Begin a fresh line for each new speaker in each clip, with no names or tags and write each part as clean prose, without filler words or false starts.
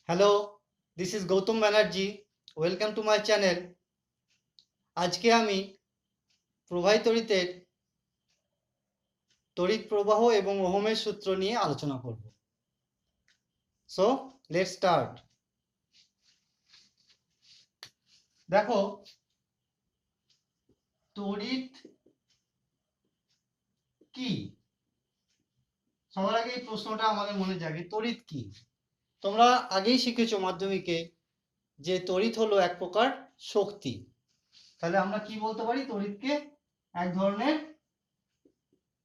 Hello, this is Gautam Banerjee. Welcome to my channel. আজকে আমি প্রবাহী তড়িতের তড়িৎ প্রবাহ এবং ওহমের সূত্র নিয়ে আলোচনা করব। So let's start. দেখো, তড়িৎ কি? সবার আগে এই প্রশ্নটা আমাদের মনে জাগে, তড়িৎ কি? তোমরা আগেই শিখেছো মাধ্যমিকে যে তড়িৎ হলো এক প্রকার শক্তি। তাহলে আমরা কি বলতে পারি? তড়িৎকে এক ধরনের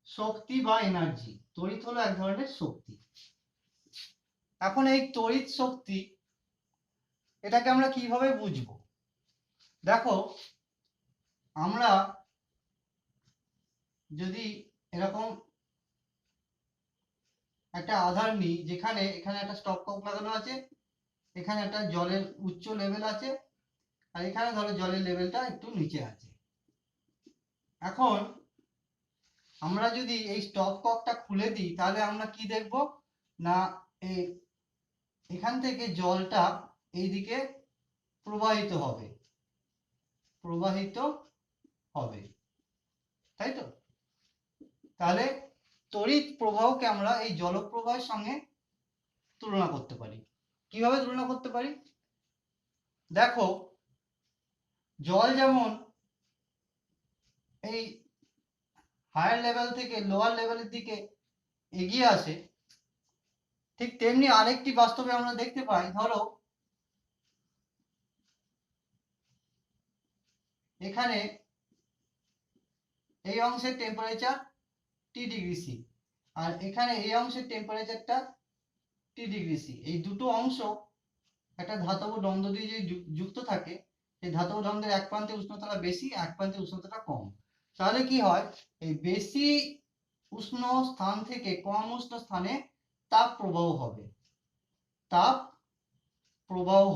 শক্তি বা এনার্জি। তড়িৎ হলো এক ধরনের শক্তি। এখন এই তড়িৎ শক্তি এটাকে আমরা কিভাবে বুঝবো? দেখো, আমরা যদি এরকম একটা আধার নিই, যেখানে এখানে একটা স্টপ কক লাগানো আছে, এখানে একটা জলের উচ্চ লেভেল আছে, আর এখানে ধরো জলের লেভেলটা একটু নিচে আছে। এখন আমরা যদি এই স্টপ ককটা খুলে দিই, তাহলে আমরা কি দেখব না, এখান থেকে জলটা এইদিকে প্রবাহিত হবে, তাই তো? তাহলে তড়িৎ প্রবাহকে আমরা এই জলপ্রবাহের সঙ্গে তুলনা করতে পারি। কিভাবে তুলনা করতে পারি? দেখো, জল যেমন এই হায়ার লেভেল থেকে লোয়ার লেভেলের দিকে এগিয়ে আসে, ঠিক তেমনি আরেকটি বাস্তবে আমরা দেখতে পাই। ধরো, এখানে এই অংশের টেম্পারেচার T°C, আর এখানে এই অংশের টেম্পারেচারটা T°C। এই দুটো অংশ একটা ধাতব দ্বন্দ্ব দিয়ে যে যুক্ত থাকে, সেই ধাতব দ্বন্দ্বের এক প্রান্তে উষ্ণতাটা বেশি, এক প্রান্তে উষ্ণতাটা কম। তাহলে কি হয়? এই বেশি উষ্ণ স্থান থেকে কম উষ্ণ স্থানে তাপ প্রবাহ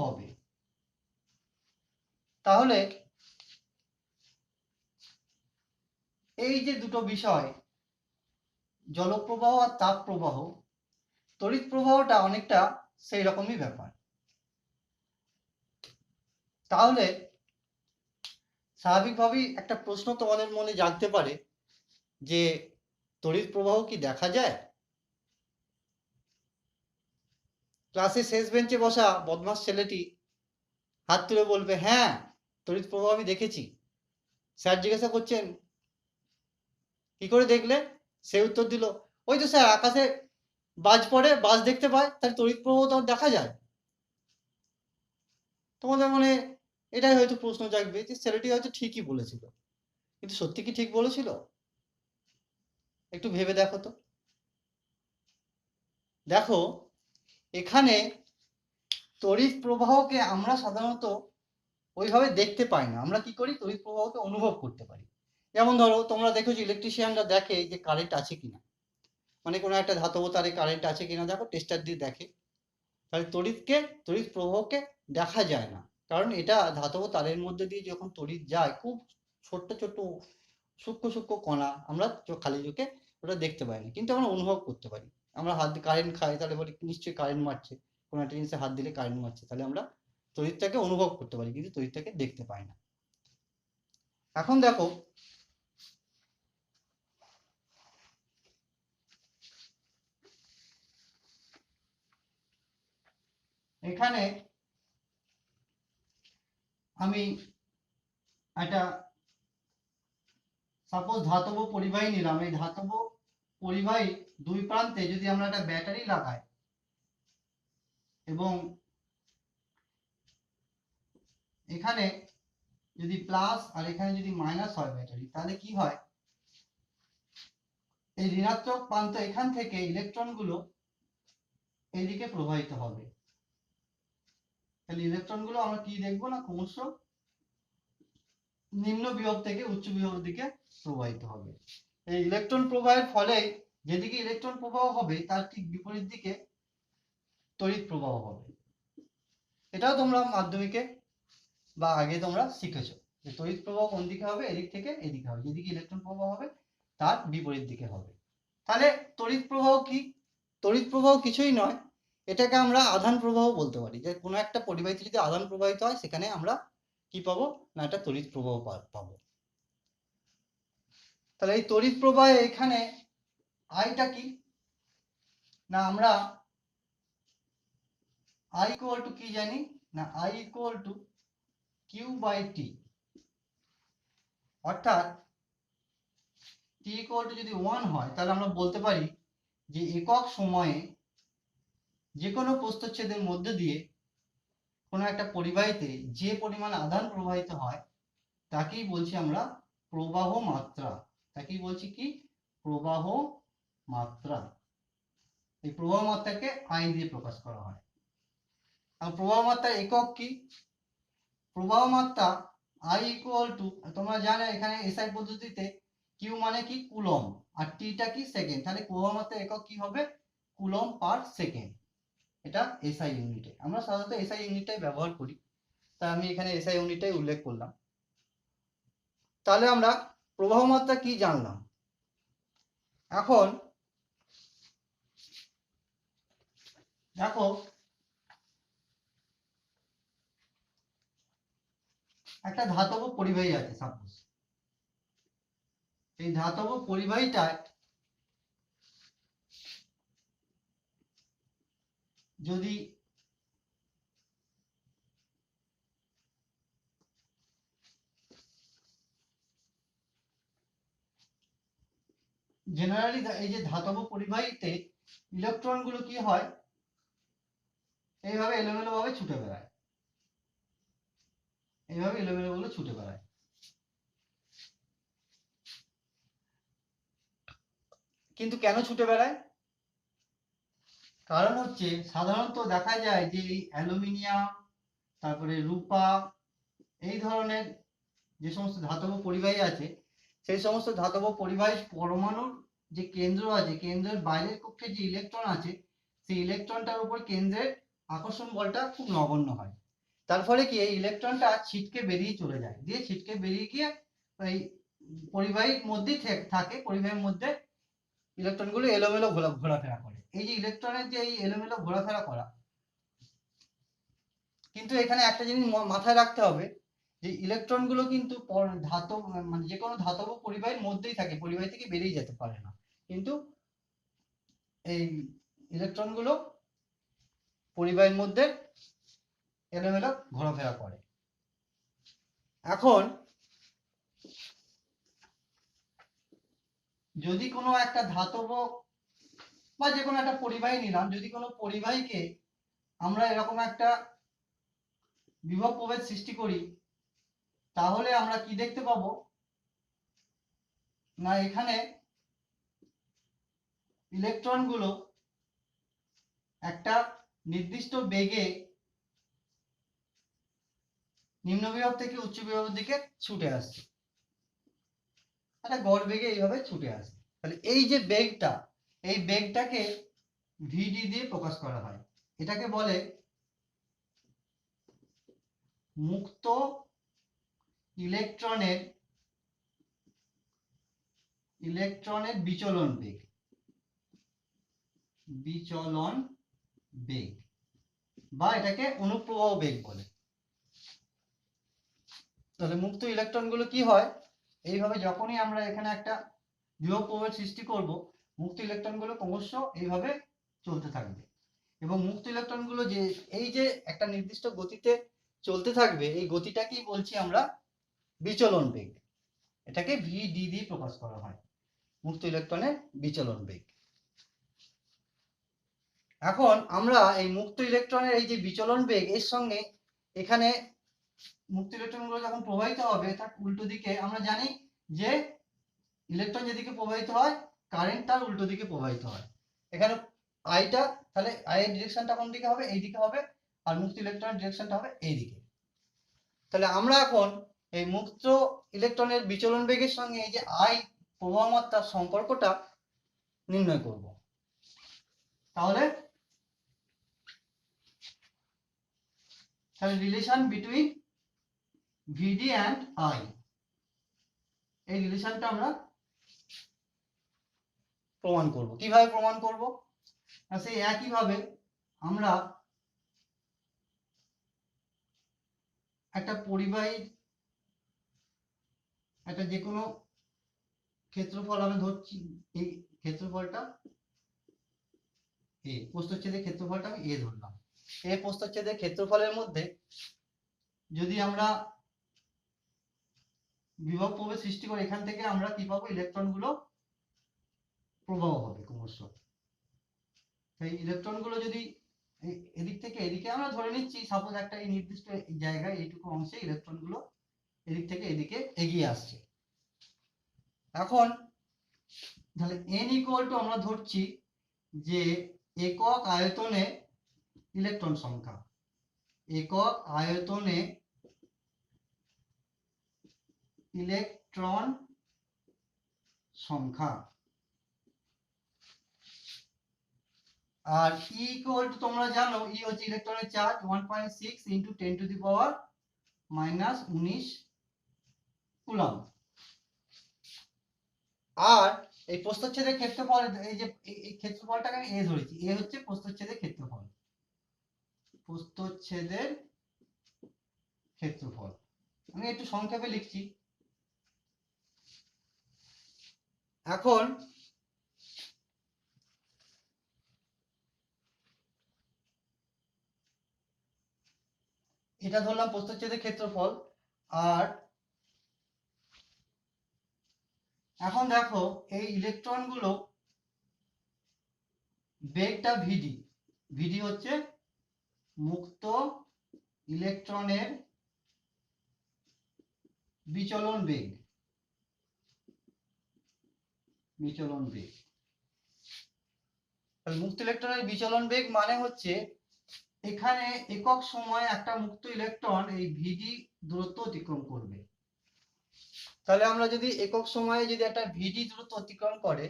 হবে। তাহলে এই যে দুটো বিষয়, জলপ্রবাহ আর তাপ প্রবাহ, তড়িৎ প্রবাহটা অনেকটা সেই রকমই ব্যাপার। তাহলে স্বাভাবিকভাবেই একটা প্রশ্ন তোমাদের মনে জাগতে পারে যে তড়িৎ প্রবাহ কি দেখা যায়? ক্লাসে শেষ বেঞ্চে বসা বদমাস ছেলেটি হাত তুলে বলবে, হ্যাঁ, তড়িৎ প্রবাহ আমি দেখেছি। স্যার জিজ্ঞাসা করছেন, কি করে দেখলে? সে উত্তর দিল, ওই তো স্যার, আকাশে বাজ পড়ে, বাজ দেখতে পায়, তার তড়িৎ প্রবাহ তো দেখা যায়। তোমাদের মনে এটাই হয়তো প্রশ্ন জাগবে যে ছেলেটি হয়তো ঠিকই বলেছিল, কিন্তু সত্যি কি ঠিক বলেছিল? একটু ভেবে দেখো তো। দেখো, এখানে তড়িৎ প্রবাহকে আমরা সাধারণত ওইভাবে দেখতে পাই না। আমরা কি করি? তড়িৎ প্রবাহকে অনুভব করতে পারি। যেমন ধরো, তোমরা দেখেছো ইলেকট্রিশিয়ানরা দেখে যে কারেন্ট আছে কিনা, মানে কোনো একটা ধাতব তারে কারেন্ট আছে কিনা দেখো, টেস্টার দিয়ে দেখে। তাহলে তড়িৎ প্রবাহকে দেখা যায় না, কারণ এটা ধাতব তারের মধ্যে দিয়ে যখন তড়িৎ যায়, খুব ছোট্ট ছোট্ট সূক্ষ্ম সূক্ষ্ম কণা, আমরা খালি চোখে ওটা দেখতে পাই না, কিন্তু আমরা অনুভব করতে পারি। আমরা হাত দিয়ে কারেন্ট খাই, তাহলে বলি নিশ্চয়ই কারেন্ট মারছে, কোনো একটা জিনিসে হাত দিলে কারেন্ট মারছে, তাহলে আমরা তড়িৎটাকে অনুভব করতে পারি, কিন্তু তড়িৎটাকে দেখতে পাই না। এখন দেখো, এখানে আমি একটা সাপোজ ধাতব পরিবাহী নিলাম। এই ধাতব পরিবাহী দুই প্রান্তে যদি আমরা একটা ব্যাটারি লাগাই, এবং এখানে যদি প্লাস আর এখানে যদি মাইনাস হয় ব্যাটারি, তাহলে কি হয়? এই ঋণাত্মক প্রান্ত এখান থেকে ইলেকট্রনগুলো এইদিকে প্রবাহিত হবে। তাহলে ইলেকট্রনগুলো আমরা কি দেখবো না, ক্রমশ নিম্ন বিভব থেকে উচ্চ বিভবের দিকে প্রবাহিত হবে। এই ইলেকট্রন প্রবাহের ফলে যেদিকে ইলেকট্রন প্রবাহ হবে, তার ঠিক বিপরীত দিকে তড়িৎ প্রবাহ হবে। এটাও তোমরা মাধ্যমিকে বা আগে তোমরা শিখেছো যে তড়িৎ প্রবাহ কোন দিকে হবে? এদিক থেকে এদিকে হবে। যেদিকে ইলেকট্রন প্রবাহ হবে, তার বিপরীত দিকে হবে। তাহলে তড়িৎ প্রবাহ কি? তড়িৎ প্রবাহ কিছুই নয়, এটাকে আমরা আধান প্রবাহ বলতে পারি, যে কোনো একটা পরিবাহীতে যদি আধান প্রবাহিত হয় সেখানে আমরা কি পাবো না একটা তড়িৎ প্রবাহ পাবো। তাহলে এই তড়িৎ প্রবাহে এখানে আইটা কি না আমরা আই ইকুয়াল টু কি জানি না I equal to Q by T, অর্থাৎ টি ইকুয়াল টু যদি 1 হয় তাহলে আমরা বলতে পারি যে একক সময়ে যে কোনো প্রস্থচ্ছেদের মধ্যে দিয়ে কোনো একটা পরিবাহীতে যে পরিমাণ আধান প্রবাহিত হয় তাকেই বলছি আমরা প্রবাহ মাত্রা। তাকেই বলছি কি প্রবাহ মাত্রা। এই প্রবাহ মাত্রাকে আই দিয়ে প্রকাশ করা হয়। আর প্রবাহ মাত্রার একক কি? প্রবাহ মাত্রা আই ইকুয়াল টু, তোমরা জানো এখানে এসআই পদ্ধতিতে কিউ মানে কি কুলম আর টিটা কি সেকেন্ড, তাহলে প্রবাহ মাত্রার একক কি হবে কুলম পার সেকেন্ড। এটা এসআই ইউনিটে, আমরা সাধারণত এসআই ইউনিটটাই ব্যবহার করি, তাই আমি এখানে এসআই ইউনিটটাই উল্লেখ করলাম। তাহলে আমরা প্রবাহ মাত্রা কি জানলাম। এখন দেখো একটা ধাতব পরিবাহী আছে সাপোজ, এই ধাতব পরিবাহীটায় যদি জেনারেলি এই যে ধাতব পরিবাহীতে ইলেকট্রন গুলো কি হয় এইভাবে এলোমেলো ভাবে ছুটে বেড়ায়, এইভাবে এলোমেলো গুলো ছুটে বেড়ায়। কিন্তু কেন ছুটে বেড়ায়? কারণ হচ্ছে সাধারণত দেখা যায় যে এই অ্যালুমিনিয়াম তারপরে রূপা এই ধরনের যে সমস্ত ধাতব পরিবাহী আছে সেই সমস্ত ধাতব পরিবাহী পরমাণুর যে কেন্দ্র আছে কেন্দ্রের বাইরের কক্ষে যে ইলেকট্রন আছে সেই ইলেকট্রনটার উপর কেন্দ্রের আকর্ষণ বলটা খুব নগণ্য হয়। তার ফলে কি এই ইলেকট্রনটা ছিটকে বেরিয়ে চলে যায়, দিয়ে ছিটকে বেরিয়ে গিয়ে ওই পরিবাহীর মধ্যেই থাকে, পরিবাহীর মধ্যে ইলেকট্রনগুলো এলোমেলো ঘোরাফেরা করে। এই যে ইলেকট্রনের যে এই এলোমেলো ঘোরাফেরা করা, কিন্তু এখানে একটা জিনিস মাথায় রাখতে হবে যে ইলেকট্রনগুলো কিন্তু ধাতব মানে যে কোনো ধাতব পরিবাহীর মধ্যেই থাকে, পরিবাহী থেকে বেরিয়ে যেতে পারে না, কিন্তু এই ইলেকট্রনগুলো পরিবাহীর মধ্যে এলোমেলো ঘোরাফেরা করে। এখন যদি কোনো একটা ধাতব বা যে কোনো একটা পরিবাহী নিলাম, যদি কোনো পরিবাহীকে আমরা এরকম একটা বিভব প্রভেদ সৃষ্টি করি তাহলে আমরা কি দেখতে পাবো না এখানে ইলেকট্রনগুলো একটা নির্দিষ্ট বেগে নিম্ন বিভব থেকে উচ্চ বিভবের দিকে ছুটে আসছে, একটা গড় বেগে এইভাবে ছুটে আসে। তাহলে এই যে বেগটা এই বেগটাকে ভিডি দিয়ে প্রকাশ করা হয়, এটাকে বলে মুক্ত ইলেকট্রনের বিচলন বেগ, বিচলন বেগ বা এটাকে অনুপ্রবাহ বেগ বলে। তাহলে মুক্ত ইলেকট্রন গুলো কি হয় এইভাবে যখনই আমরা এখানে একটা বিভব প্রভেদ সৃষ্টি করব মুক্ত ইলেকট্রন গুলো ক্রমশ এইভাবে চলতে থাকবে, এবং মুক্ত ইলেকট্রন গুলো যে এই যে একটা নির্দিষ্ট গতিতে চলতে থাকবে এই গতিটাকেই বলছি আমরা বিচলন বেগ, এটাকে ভিডি দিয়ে প্রকাশ করা হয়, মুক্ত ইলেকট্রনের বিচলন বেগ। এখন আমরা এই মুক্ত ইলেকট্রনের এই যে বিচলন বেগ এর সঙ্গে এখানে মুক্ত ইলেকট্রন গুলো যখন প্রবাহিত হবে তার উল্টো দিকে আমরা জানি যে ইলেকট্রন যেদিকে প্রবাহিত হয় কারেন্ট তার উল্টো দিকে প্রবাহিত হয়, এখানে আইটা তাহলে আই এর ডিরেকশনটা কোন দিকে হবে এই দিকে হবে, আর মুক্ত ইলেকট্রনের ডিরেকশনটা হবে এই দিকে। তাহলে আমরা এখন এই মুক্ত ইলেকট্রনের বিচলন বেগের সঙ্গে এই যে আই প্রবাহ মাত্রার সম্পর্কটা নির্ণয় করব। তাহলে relation between V D and I, এই রিলেশনটা আমরা প্রমাণ করব। কিভাবে প্রমাণ করব? সেই একইভাবে আমরা একটা পরিবাহীর একটা যে কোনো ক্ষেত্রফল আমি ধরছি, এই ক্ষেত্রফলটা এ, প্রস্থচ্ছেদের ক্ষেত্রফলটা আমি এ ধরলাম। এই প্রস্থচ্ছেদের ক্ষেত্রফলের মধ্যে যদি আমরা বিভব প্রভেদ সৃষ্টি করি, এখান থেকে আমরা কি পাবো, ইলেকট্রনগুলো প্রবাহ হবে ক্রমশ। এই ইলেকট্রনগুলো যদি এদিক থেকে এদিকে, আমরা ধরে নিচ্ছি সাপোজ একটা এই নির্দিষ্ট জায়গায় এইটুকু অংশে ইলেকট্রনগুলো এদিক থেকে এদিকে এগিয়ে আসছে। এখন তাহলে n ইকুয়াল টু আমরা ধরছি যে একক আয়তনে ইলেকট্রন সংখ্যা, একক আয়তনে ইলেকট্রন সংখ্যা। আর E ইকুয়াল টু তোমরা জানো E হচ্ছে ইলেকট্রনের charge 1.6 into 10 to the power -19 coulomb. আর এই প্রস্থচ্ছেদের ক্ষেত্রফল, এই যে এই ক্ষেত্রফলটাকে আমি A ধরেছি, A হচ্ছে প্রস্থচ্ছেদের ক্ষেত্রফল, প্রস্থচ্ছেদের ক্ষেত্রফল আমি একটু সংক্ষেপে লিখছি। এখন এটা ধরলাম প্রস্থচ্ছেদের ক্ষেত্রফল। আর এখন দেখো এই ইলেকট্রনগুলো বেগটা ভিডি, ভিডি হচ্ছে মুক্ত ইলেকট্রনের বিচলন বেগ, বিচলন বেগ। মুক্ত ইলেকট্রনের বিচলন বেগ মানে হচ্ছে এখানে একক সময়ে একটা মুক্ত ইলেকট্রন এই ভিডি দূরত্ব অতিক্রম করবে। তাহলে আমরা যদি একক সময়ে যদি একটা ভিডি দূরত্ব অতিক্রম করে,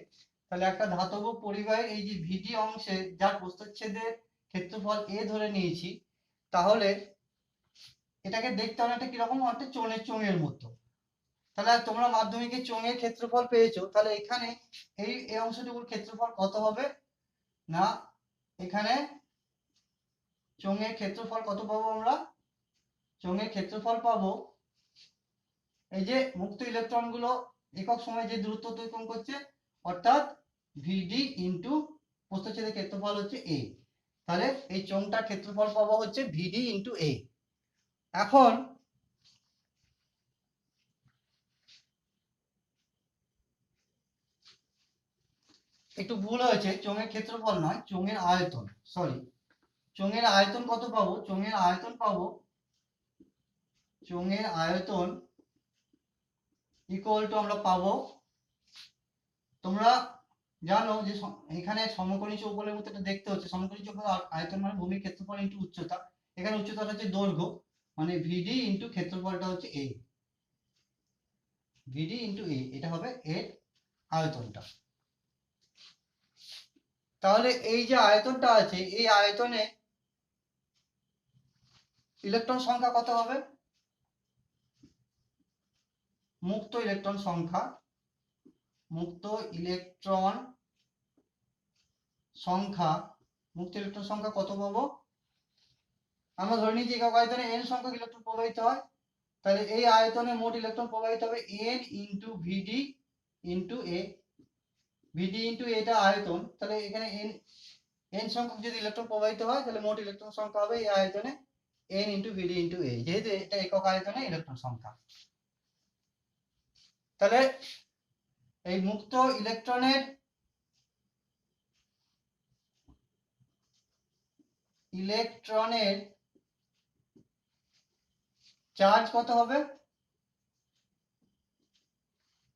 তাহলে একটা ধাতব পরিবাহীর এই যে ভিডি অংশে যার প্রস্থচ্ছেদের ক্ষেত্রফল এ ধরে নিয়েছি, তাহলে এটাকে দেখতে অনেকটা কিরকম, একটা চোঙের মতো। তাহলে তোমরা মাধ্যমিকে চোঙের ক্ষেত্রফল পেয়েছো, তাহলে এখানে এই অংশটুকুর ক্ষেত্রফল কত হবে না, এখানে চোঙের ক্ষেত্রফল কত পাবো আমরা, চোঙের ক্ষেত্রফল পাবো এই যে মুক্ত ইলেকট্রনগুলো একক সময়ে যে দূরত্ব অতিক্রম করছে, অর্থাৎ ভিডি ইন্টু প্রস্থচ্ছেদের ক্ষেত্রফল হচ্ছে এ। তাহলে এই চোঙটার ক্ষেত্রফল পাবো হচ্ছে ভিডি ইন্টু এ। এখন একটু ভুল হয়েছে, চোঙের ক্ষেত্রফল নয়, চোঙের আয়তন, সরি, চোঙের আয়তন কত পাবো, চোঙের আয়তন পাবো, চোঙের আয়তন ইকুয়াল টু আমরা পাবো, তোমরা জানো যে এখানে সমকোণী চৌকোণের মতো এটা দেখতে হচ্ছে, সমকোণী চৌকোণ আয়তন মানে ভূমির ক্ষেত্রফল ইন্টু উচ্চতা, এখানে উচ্চতাটা হচ্ছে দৈর্ঘ্য, মানে ভিডি ইন্টু ক্ষেত্রফলটা হচ্ছে এ, ভিডি ইন্টু এ, এটা হবে এর আয়তনটা। তাহলে এই যে আয়তনটা আছে, এই আয়তনে ইলেকট্রন সংখ্যা কত হবে, মুক্ত ইলেকট্রন সংখ্যা, মুক্ত ইলেকট্রন সংখ্যা, মুক্ত ইলেকট্রন সংখ্যা কত পাবো, আমরা ধরে নিই যে একক আয়তনে n সংখ্যক ইলেকট্রন প্রবাহিত হয়, তাহলে এই আয়তনে মোট ইলেকট্রন প্রবাহিত হবে n ইন্টু ভিডি ইন্টু এ, ভিডি ইন্টু এটা আয়তন, তাহলে এখানে n সংখ্যক যদি ইলেকট্রন প্রবাহিত হয়, তাহলে মোট ইলেকট্রন সংখ্যা হবে এই আয়তনে n ইন্টু ভিডি ইন্টু এ, যেহেতু এটা একক আয়তনে ইলেকট্রন সংখ্যা। তাহলে এই মুক্ত ইলেকট্রনের চার্জ কত হবে,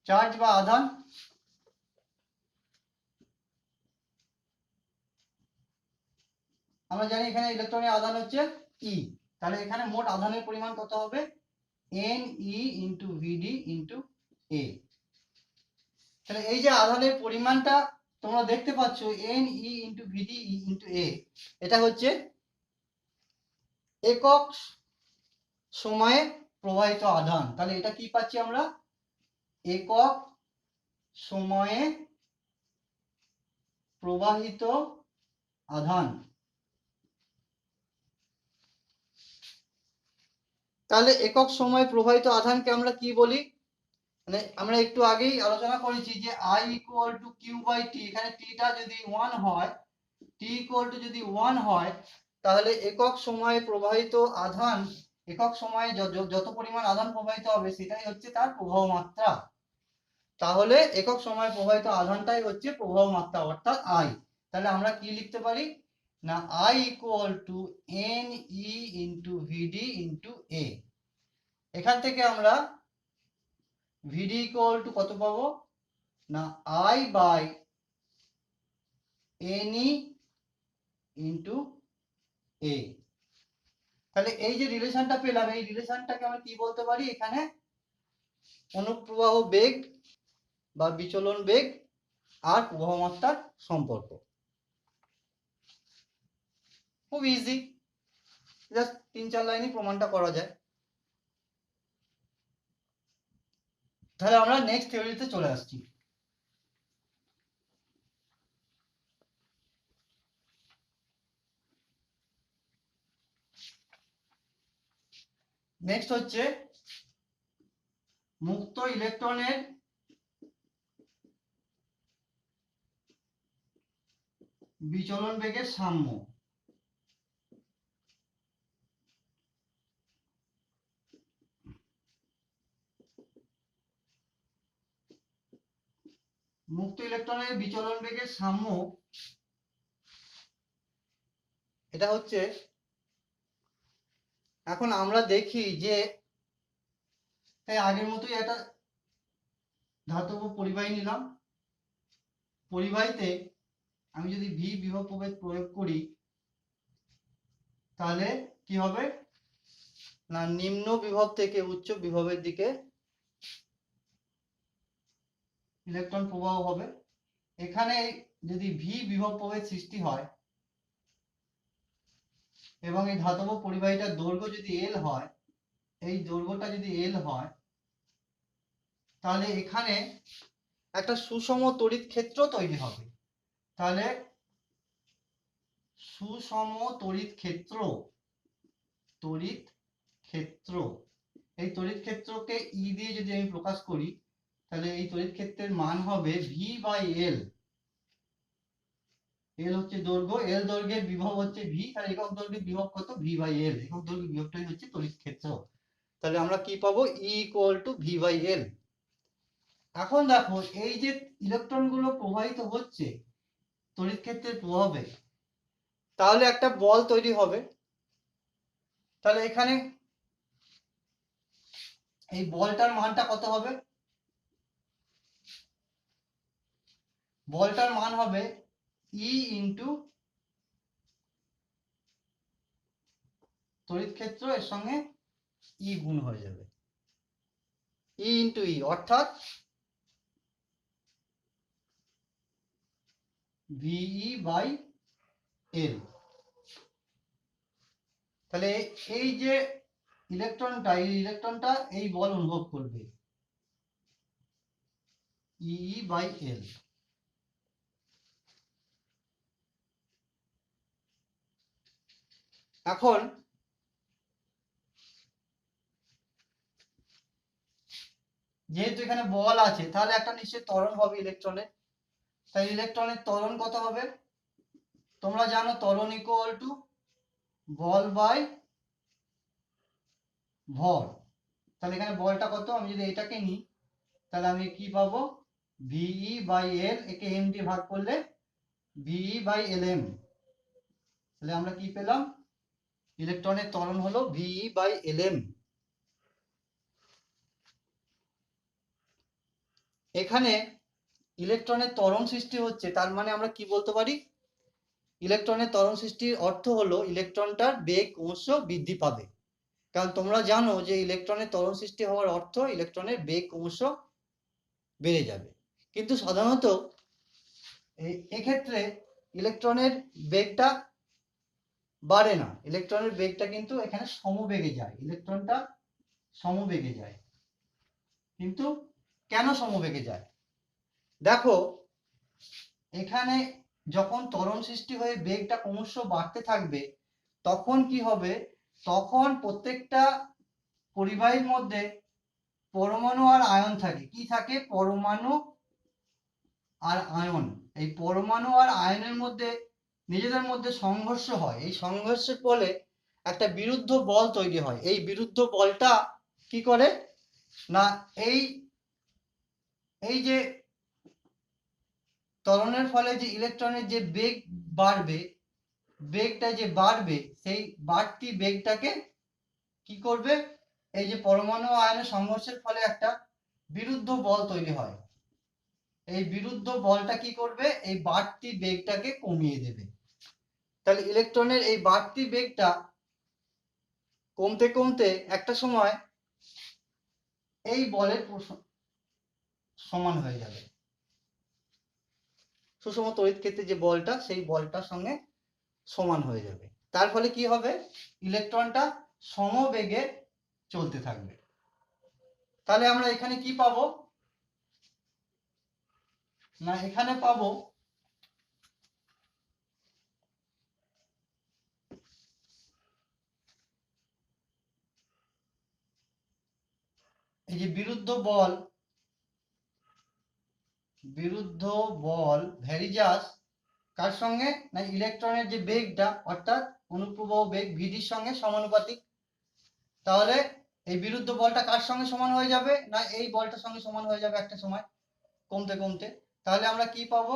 চার্জ বা আধান, আমরা জানি এখানে ইলেকট্রনের আধান হচ্ছে ই, তাহলে এখানে মোট আধানের পরিমাণ কত হবে, N E into VD into A. তাহলে এই যে আধানের পরিমাণটা তোমরা দেখতে পাচ্ছ N E into VD into A, এটা হচ্ছে একক সময়ে প্রবাহিত আধান। তাহলে এটা কি পাচ্ছি আমরা, একক সময়ে প্রবাহিত আধান। তাহলে একক সময় প্রবাহিত আধানকে আমরা কি বলি? মানে আমরা একটু আগেই আলোচনা করেছি যে I equal to Q by T, এখানে টিটা যদি 1 হয়, টি ইকুয়াল টু যদি 1 হয়, তাহলে একক সময়ে প্রবাহিত আধান, একক সময়ে যত পরিমাণ আধান প্রবাহিত হবে সেটাই হচ্ছে তার প্রবাহ মাত্রা। তাহলে একক সময়ে প্রবাহিত আধানটাই হচ্ছে প্রবাহ মাত্রা, অর্থাৎ আই। তাহলে আমরা কি লিখতে পারি না, I equal to N E into VD into A. এখান থেকে আমরা ভিডি ইকুয়াল টু কত পাবো না, I by N E into A. তাহলে এই যে রিলেশনটা পেলাম, এই রিলেশনটাকে আমরা কি বলতে পারি, এখানে অনুপ্রবাহ বেগ বা বিচলন বেগ আর প্রবাহ মাত্রার সম্পর্ক। খুব ইজি, জাস্ট 3-4 লাইনই প্রমাণটা করা যায়। তাহলে আমরা নেক্সট থিওরিতে চলে আসছি। নেক্সট হচ্ছে মুক্ত ইলেকট্রনের বিচলন বেগের সাম্য। মুক্ত ইলেকট্রনের বিচলন বেগের সাম্য, এটা হচ্ছে, এখন আমরা দেখি যে আগের মতোই একটা ধাতব পরিবাহী নিলাম। পরিবাহীতে আমি যদি ভি বিভব প্রভেদ প্রয়োগ করি, তাহলে কি হবে না, নিম্ন বিভব থেকে উচ্চ বিভবের দিকে ইলেকট্রন প্রবাহ হবে। এখানে যদি ভি বিভব প্রভেদ সৃষ্টি হয় এবং এই ধাতব পরিবাহীটার দৈর্ঘ্য যদি এল হয়, এই দৈর্ঘ্যটা যদি এল হয়, তাহলে এখানে একটা সুষম তড়িৎ ক্ষেত্র তৈরি হবে। তাহলে সুষম তড়িৎ ক্ষেত্র, তড়িৎ ক্ষেত্র, এই তড়িৎ ক্ষেত্রকে ই দিয়ে যদি আমি প্রকাশ করি, তাহলে এই তড়িৎ ক্ষেত্রের মান হবে ভি বাই এল। এল হচ্ছে দৈর্ঘ্য, এল দৈর্ঘ্যের বিভব হচ্ছে ভি, তাহলে একক দৈর্ঘ্যের বিভব কত, ভি বাই এল। একক দৈর্ঘ্যের বিভবটাই হচ্ছে তড়িৎ ক্ষেত্র। তাহলে আমরা কি পাবো, E equal to V by L. এখন দেখো এই যে ইলেকট্রন গুলো প্রবাহিত হচ্ছে তড়িৎ ক্ষেত্রের প্রভাবে, তাহলে একটা বল তৈরি হবে। তাহলে এখানে এই বলটার মানটা কত হবে, বলটার মান হবে ই ইন্টু তড়িৎ ক্ষেত্র, এর সঙ্গে ই গুণ হয়ে যাবে, ই ইন্টু ই, অর্থাৎ ভিই বাই এল। তাহলে এই যে ইলেকট্রনটা, এই ইলেকট্রনটা এই বল অনুভব করবে, ই বাই এল। এখন যেহেতু এখানে বল আছে, তাহলে একটা নিশ্চয়ই ত্বরণ হবে ইলেকট্রনের। তাই ইলেকট্রনের ত্বরণ কত হবে, তোমরা জানো ত্বরণ ইকুয়াল টু বল বাই ভর। তাহলে এখানে বলটা কত, আমি যদি এটাকে নিই, তাহলে আমি কি পাবো, ভিই বাই এল, একে এম দিয়ে ভাগ করলে ভিই বাই এল এম। তাহলে আমরা কি পেলাম, ইলেকট্রনের ত্বরণ হলো ভিই বাই এল এম। এখানে ইলেকট্রনের ত্বরণ সৃষ্টি হচ্ছে, তার মানে আমরা কি বলতে পারি, ইলেকট্রনের ত্বরণ সৃষ্টির অর্থ হলো ইলেকট্রনটার বেগ ক্রমশ বৃদ্ধি পাবে। কারণ তোমরা জানো যে ইলেকট্রনের ত্বরণ সৃষ্টি হওয়ার অর্থ ইলেকট্রনের বেগ ক্রমশ বেড়ে যাবে। কিন্তু সাধারণত এক্ষেত্রে ইলেকট্রনের বেগটা বাড়ে না, ইলেকট্রনের বেগটা কিন্তু এখানে সমবেগে যায়, ইলেকট্রনটা সমবেগে যায়। কিন্তু কেন সমবেগে যায়, দেখো এখানে যখন ত্বরণ সৃষ্টি হয়ে বেগটা ক্রমশ বাড়তে থাকবে, তখন কি হবে, তখন প্রত্যেকটা পরিবাহীর মধ্যে পরমাণু আর আয়ন থাকে। কি থাকে? পরমাণু আর আয়ন। এই পরমাণু আর আয়নের মধ্যে নিজেদের মধ্যে সংঘর্ষ হয়। এই সংঘর্ষের ফলে একটা বিরুদ্ধ বল তৈরি হয়। এই বিরুদ্ধ বলটা কি করে না, এই যে ত্বরণের ফলে যে ইলেকট্রনের যে বেগ বাড়বে, বেগটা যে বাড়বে, সেই বাড়তি বেগটাকে কি করবে? এই যে পরমাণু আয়নের সংঘর্ষের ফলে একটা বিরুদ্ধ বল তৈরি হয়। এই বিরুদ্ধ বলটা কি করবে? এই বাড়তি বেগটাকে কমিয়ে দেবে। তাহলে ইলেকট্রনের এই বাড়তি বেগটা কমতে কমতে একটা সময় এই বলের সমান হয়ে যাবে। সুষম তড়িৎ ক্ষেত্রে যে বলটা, সেই বলটার সঙ্গে সমান হয়ে যাবে। তার ফলে কি হবে? ইলেকট্রনটা সমবেগে চলতে থাকবে। তাহলে আমরা এখানে কি পাবো না, এখানে পাবো এই যে বিরুদ্ধ বল ভ্যারিজাস কার সঙ্গে না, ইলেকট্রনের যে বেগটা অর্থাৎ অনুপ্রবাহ বেগ ভিডির সঙ্গে সমানুপাতিক। তাহলে এই বিরুদ্ধ বলটা কার সঙ্গে সমান হয়ে যাবে না, এই বলটার সঙ্গে সমান হয়ে যাবে একটা সময় কমতে কমতে। তাহলে আমরা কি পাবো?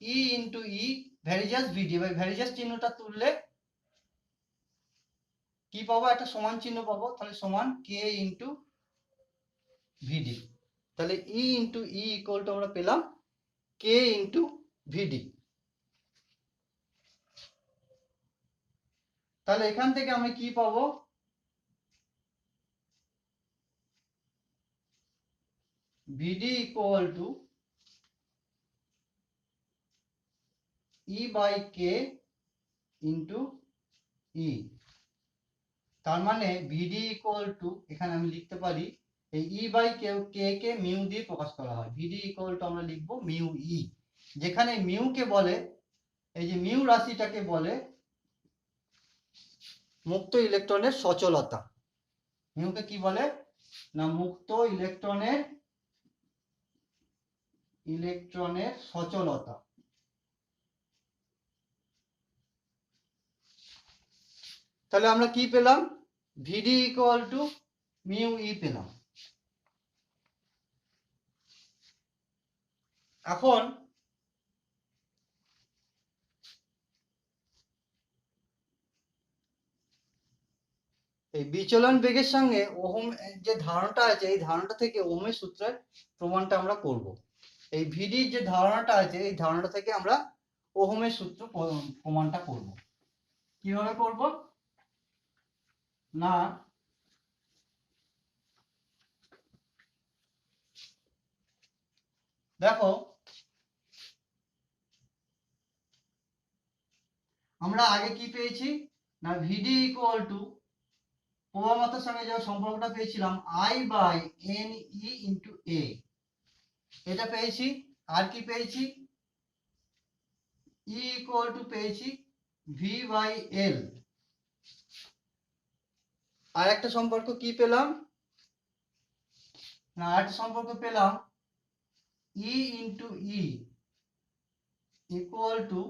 ই ইন্টু ই ভ্যারিজাস ভিডি। ভ্যারিজাস চিহ্নটা তুললে কি পাবো? একটা সমান চিহ্ন পাবো। তাহলে সমান কে ইন্টু ভিডি। তাহলে ই ইন্টু ই ইকুয়াল টু আমরা পেলাম কে ইন্টু ভিডি। তাহলে এখান থেকে আমি কি পাবো? VD equal to E by K into E. তার মানে ভিডি ইকুয়াল টু, এখানে আমি লিখতে পারি এই ই বাই কে কে মিউ দিয়ে প্রকাশ করা হয়। ভিডি ইকুয়াল টু আমরা লিখবো মিউ ই, যেখানে মিউ কে বলে, এই যে মিউ রাশিটাকে বলে মুক্ত ইলেকট্রনের সচলতা। মিউকে কি বলে না, মুক্ত ইলেকট্রনের সচলতা। তাহলে আমরা কি পেলাম? ভিডি ইকুয়াল টু মিউ ই পেলাম। এখন এই বিচলন বেগের সঙ্গে ওহম যে ধারণাটা আছে, এই ধারণাটা থেকে ওহমের সূত্রের প্রমাণটা আমরা করব। এই ভিডির যে ধারণাটা আছে, এই ধারণাটা থেকে আমরা ওহমের সূত্র প্রমাণটা করব। কিভাবে করব না, দেখো আমরা আগে কি পেয়েছি না, ভিডি ইকুয়াল টু প্রবাহমাত্রার সঙ্গে যে সম্পর্কটা পেয়েছিলাম I by N E into A, এটা পেয়েছি। আর কি পেয়েছি? ই ইকুয়াল টু পেয়েছি ভি বাই এল। আর একটা সম্পর্ক কি পেলাম না, আরেকটা সম্পর্ক পেলাম E into E equal to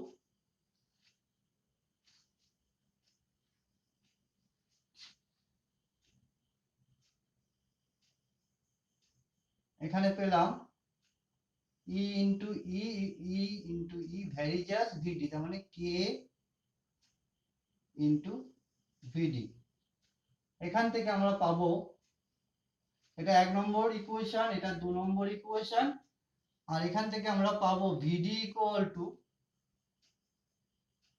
এখানে পেলাম ই ইন্টু ই ভ্যারিজাস ভিডি, তার মানে কে ইন্টু ভিডি। এখান থেকে আমরা পাবো, এটা 1 নম্বর ইকুয়েশন, এটা 2 নম্বর ইকুয়েশন। আর এখান থেকে আমরা পাবো ভিডি ইকুয়াল টু,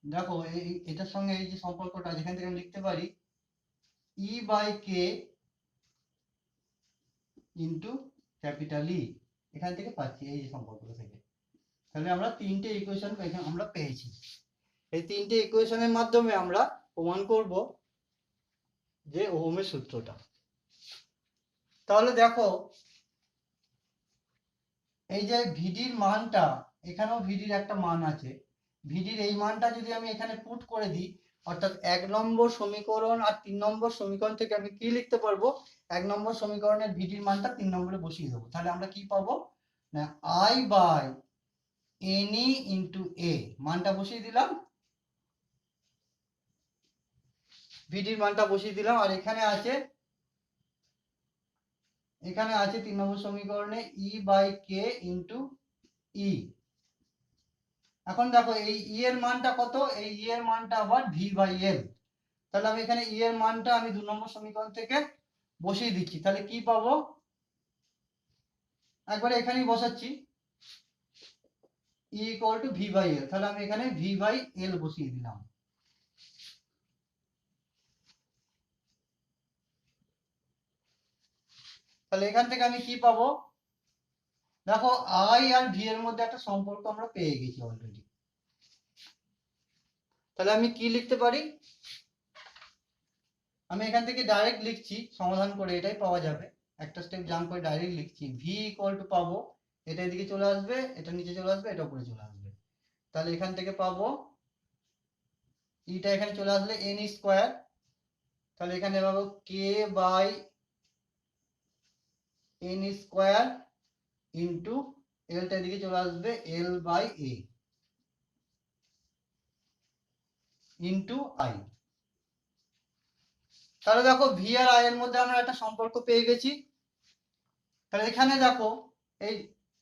দেখো এটার সঙ্গে এই যে সম্পর্কটা, যেখান থেকে আমি লিখতে পারি E by K into capital E. এখান থেকে পাচ্ছি এই যে সম্পর্কটা থেকে। তাহলে আমরা তিনটে ইকুয়েশন এখানে আমরা পেয়েছি। এই তিনটে ইকুয়েশনের মাধ্যমে আমরা প্রমাণ করব যে ওহমের সূত্রটা। তাহলে দেখো এই যে ভিডির মানটা, এখানেও ভিডির একটা মান আছে। ভিডির এই মানটা যদি আমি এখানে পুট করে দিই, অর্থাৎ 1 নম্বর সমীকরণ আর 3 নম্বর সমীকরণ থেকে আমি কি লিখতে পারবো, 1 নম্বর সমীকরণের ভিডির মানটা 3 নম্বরে বসিয়ে দেবো। তাহলে আমরা কি পাবো না I by NE into A মানটা বসিয়ে দিলাম, ভিডির মানটা বসিয়ে দিলাম। আর এখানে আছে 3 নম্বর সমীকরণে E by K into E। এখন দেখো এই E এর মানটা কত, এই E এর মানটা আবার V বাই L। তাহলে আমি এখানে E এর মানটা আমি 2 নম্বর সমীকরণ থেকে বসিয়ে দিচ্ছি। তাহলে কি পাবো, একবারে এখানেই বসাচ্ছি E equal to V by L। তাহলে আমি এখানে V বাই L বসিয়ে দিলাম। তাহলে এখান থেকে আমি কি পাবো, দেখো I আর V এর মধ্যে একটা সম্পর্ক আমরা পেয়ে গেছি অলরেডি। তাহলে আমি কি লিখতে পারি, আমি এখান থেকে ডাইরেক্ট লিখছি, সমাধান করে এটাই পাওয়া যাবে, একটা স্টেপ জাম্প করে ডাইরেক্ট লিখছি V ইকুয়াল টু পাবো, এটা এদিকে চলে আসবে, এটা নিচে চলে আসবে, এটা উপরে চলে আসবে। তাহলে এখান থেকে পাবো ইটা এখানে চলে আসলে N স্কোয়ার, তাহলে এখানে পাবো K by N square into এলটা এদিকে চলে আসবে L by A into I। তাহলে দেখো V আর I এর মধ্যে আমরা একটা সম্পর্ক পেয়ে গেছি। তাহলে এখানে দেখো এই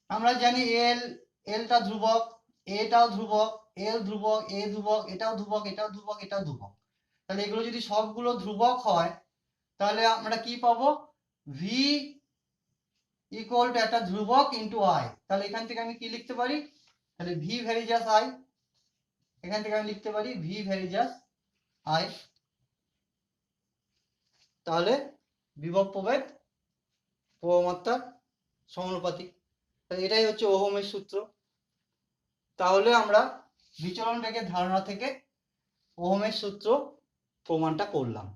আমরা জানি Lটা ধ্রুবক, Aটাও ধ্রুবক, L ধ্রুবক, A ধ্রুবক, এটাও ধ্রুবক, এটাও ধ্রুবক, এটাও ধ্রুবক। তাহলে এগুলো যদি সবগুলো ধ্রুবক হয় তাহলে আমরা কি পাবো, V ইকুয়াল টু একটা ধ্রুবক ইন্টু I। তাহলে এখান থেকে আমি কি লিখতে পারি, তাহলে V ভেরিজাস I, এখান থেকে আমি লিখতে পারি V ভেরিজাস I। তাহলে বিভব প্রভেদ প্রবাহমাত্রার সমানুপাতিক। এটাই হচ্ছে ওহমের সূত্র। তাহলে আমরা বিচলন বেগের ধারণা থেকে ওহমের সূত্র প্রমাণটা করলাম।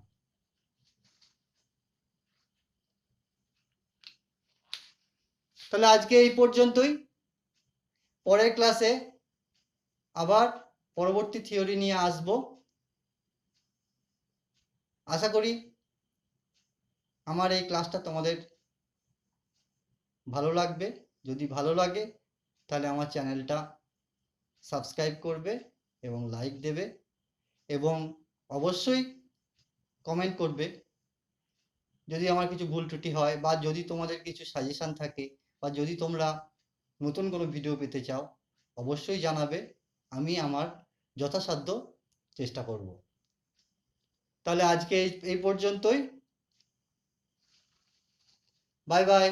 তাহলে আজকে এই পর্যন্তই, পরের ক্লাসে আবার পরবর্তী থিওরি নিয়ে আসব। আশা করি আমার এই ক্লাসটা তোমাদের ভালো লাগবে। যদি ভালো লাগে তাহলে আমার চ্যানেলটা সাবস্ক্রাইব করবে এবং লাইক দেবে এবং অবশ্যই কমেন্ট করবে যদি আমার কিছু ভুল ত্রুটি হয়, বা যদি তোমাদের কিছু সাজেশন থাকে, বা যদি তোমরা নতুন কোনো ভিডিও পেতে চাও অবশ্যই জানাবে, আমি আমার যথাসাধ্য চেষ্টা করব। তাহলে আজকে এই পর্যন্তই, বাই বাই।